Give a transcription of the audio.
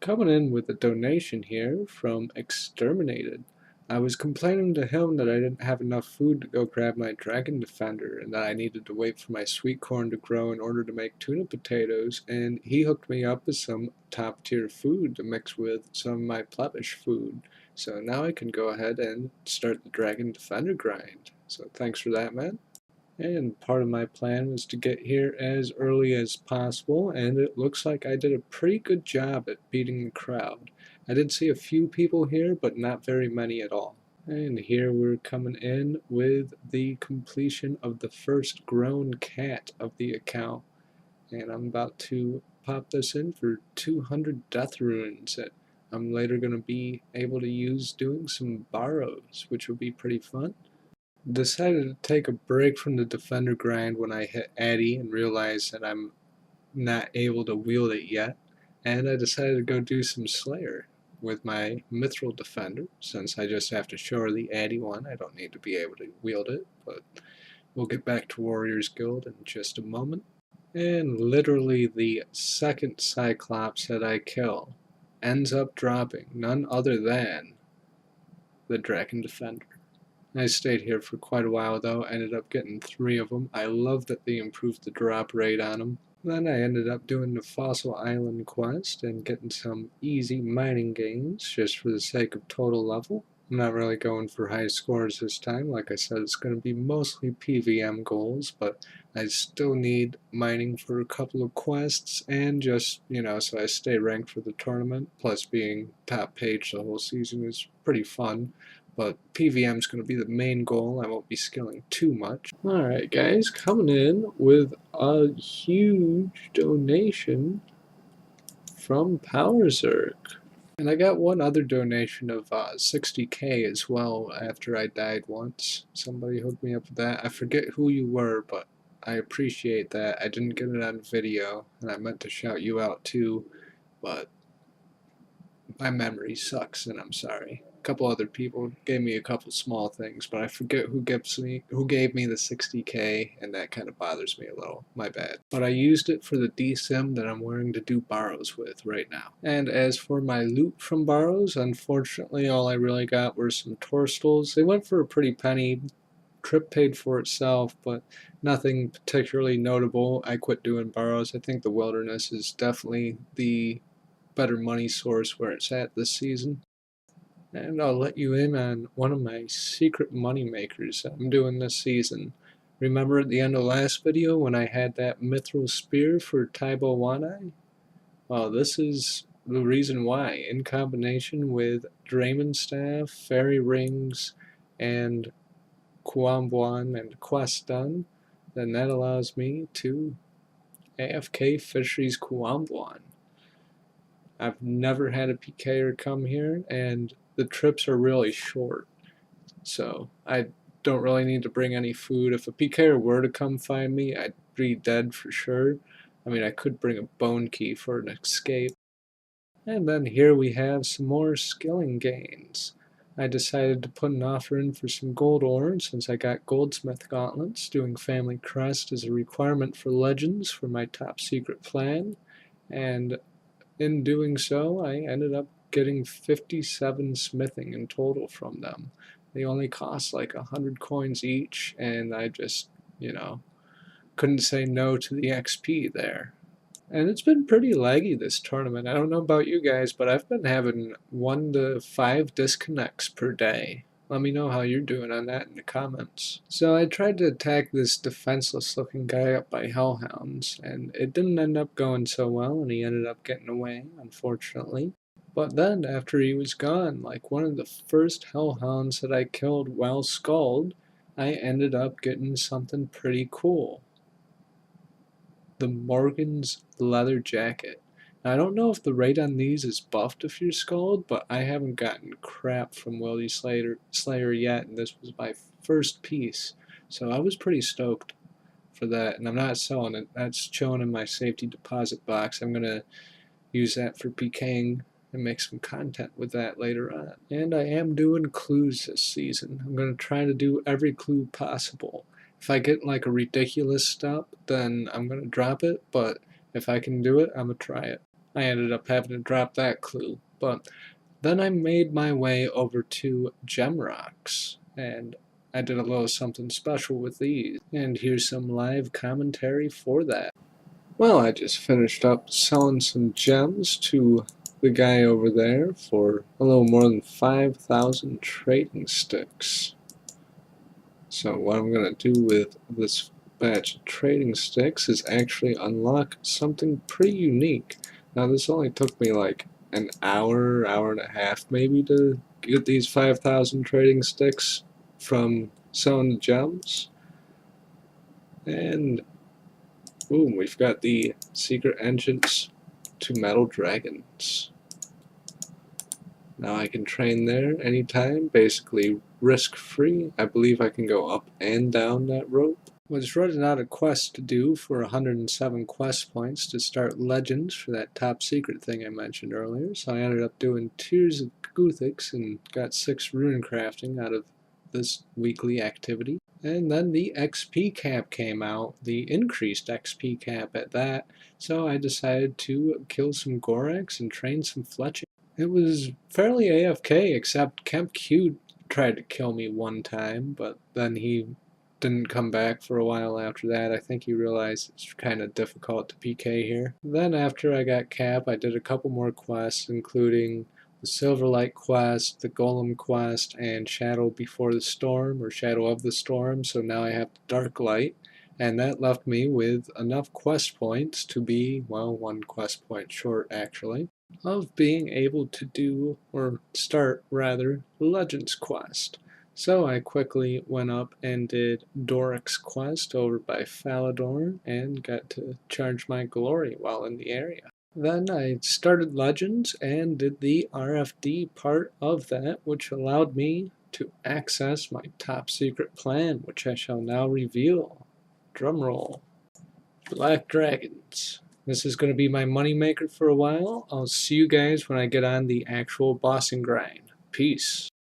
Coming in with a donation here from Exterminated. I was complaining to him that I didn't have enough food to go grab my Dragon Defender and that I needed to wait for my sweet corn to grow in order to make tuna potatoes, and he hooked me up with some top tier food to mix with some of my plebish food. So now I can go ahead and start the Dragon Defender grind. So thanks for that, man. And part of my plan was to get here as early as possible, and it looks like I did a pretty good job at beating the crowd. I did see a few people here, but not very many at all. And here we're coming in with the completion of the first grown cat of the account. And I'm about to pop this in for 200 death runes that I'm later going to be able to use doing some borrows, which will be pretty fun. Decided to take a break from the defender grind when I hit Addy and realized that I'm not able to wield it yet, and I decided to go do some Slayer with my Mithril Defender. Since I just have to show her the Addy one, I don't need to be able to wield it, but we'll get back to Warriors Guild in just a moment. And literally the second Cyclops that I kill ends up dropping none other than the Dragon Defender. I stayed here for quite a while though, ended up getting 3 of them. I love that they improved the drop rate on them. Then I ended up doing the Fossil Island quest and getting some easy mining gains just for the sake of total level. I'm not really going for high scores this time. Like I said, it's going to be mostly PVM goals, but I still need mining for a couple of quests and just, so I stay ranked for the tournament. Plus being top page the whole season is pretty fun. But PVM is going to be the main goal. I won't be skilling too much. Alright guys, coming in with a huge donation from PowerZerk. And I got one other donation of 60k as well after I died once. Somebody hooked me up with that. I forget who you were, but I appreciate that. I didn't get it on video, and I meant to shout you out too, but my memory sucks and I'm sorry. A couple other people gave me a couple small things, but I forget who gave me the 60k, and that kind of bothers me a little. My bad. But I used it for the DSIM that I'm wearing to do borrows with right now. And as for my loot from borrows, unfortunately all I really got were some Torstals. They went for a pretty penny. Trip paid for itself, but nothing particularly notable. I quit doing borrows. I think the wilderness is definitely the better money source where it's at this season. And I'll let you in on one of my secret money makers that I'm doing this season. Remember at the end of last video when I had that Mithril Spear for Taibo Wanai? Well, this is the reason why, in combination with Draymond Staff, Fairy Rings, and Kuambuan and Quest done, then that allows me to AFK Fisheries Kuambuan. I've never had a PKer come here, and the trips are really short, so I don't really need to bring any food. If a PKer were to come find me, I'd be dead for sure. I mean, I could bring a bone key for an escape. And then here we have some more skilling gains. I decided to put an offer in for some gold ore since I got goldsmith gauntlets. Doing family crest is a requirement for legends for my top secret plan, and in doing so I ended up getting 57 smithing in total from them. They only cost like 100 coins each, and I just, couldn't say no to the XP there. And it's been pretty laggy this tournament. I don't know about you guys, but I've been having 1 to 5 disconnects per day. Let me know how you're doing on that in the comments. So I tried to attack this defenseless looking guy up by hellhounds, and it didn't end up going so well, and he ended up getting away, unfortunately. But then, after he was gone, like one of the first hellhounds that I killed while skulled, I ended up getting something pretty cool. The Morgan's leather jacket. Now, I don't know if the rate on these is buffed if you're skulled, but I haven't gotten crap from Wildy Slayer yet, and this was my first piece, so I was pretty stoked for that, and I'm not selling it. That's chilling in my safety deposit box. I'm going to use that for PKing and make some content with that later on. And I am doing clues this season. I'm going to try to do every clue possible. If I get like a ridiculous stop, then I'm going to drop it, but if I can do it, I'm going to try it. I ended up having to drop that clue. But then I made my way over to gem rocks, and I did a little something special with these. And here's some live commentary for that. Well, I just finished up selling some gems to the guy over there for a little more than 5,000 trading sticks. So what I'm going to do with this batch of trading sticks is actually unlock something pretty unique. Now this only took me like an hour, hour and a half maybe to get these 5,000 trading sticks from selling the gems. And boom, we've got the secret entrance to metal dragons. Now I can train there anytime, basically risk-free. I believe I can go up and down that rope. Was running out of quests to do for 107 quest points to start Legends for that top secret thing I mentioned earlier, so I ended up doing Tears of Guthix and got 6 rune crafting out of this weekly activity. And then the XP cap came out, the increased XP cap at that, so I decided to kill some Gorax and train some Fletching. It was fairly AFK, except Kemp Q tried to kill me one time, but then he didn't come back for a while after that. I think he realized it's kind of difficult to PK here. Then after I got Cap, I did a couple more quests, including the Silverlight quest, the Golem quest, and Shadow Before the Storm, or Shadow of the Storm, so now I have the Dark Light, and that left me with enough quest points to be, well, 1 quest point short actually, of being able to do, or start rather, Legends quest. So I quickly went up and did Doric's quest over by Falador and got to charge my glory while in the area. Then I started Legends and did the RFD part of that, which allowed me to access my top secret plan, which I shall now reveal. Drumroll. Black Dragons. This is going to be my moneymaker for a while. I'll see you guys when I get on the actual bossing grind. Peace.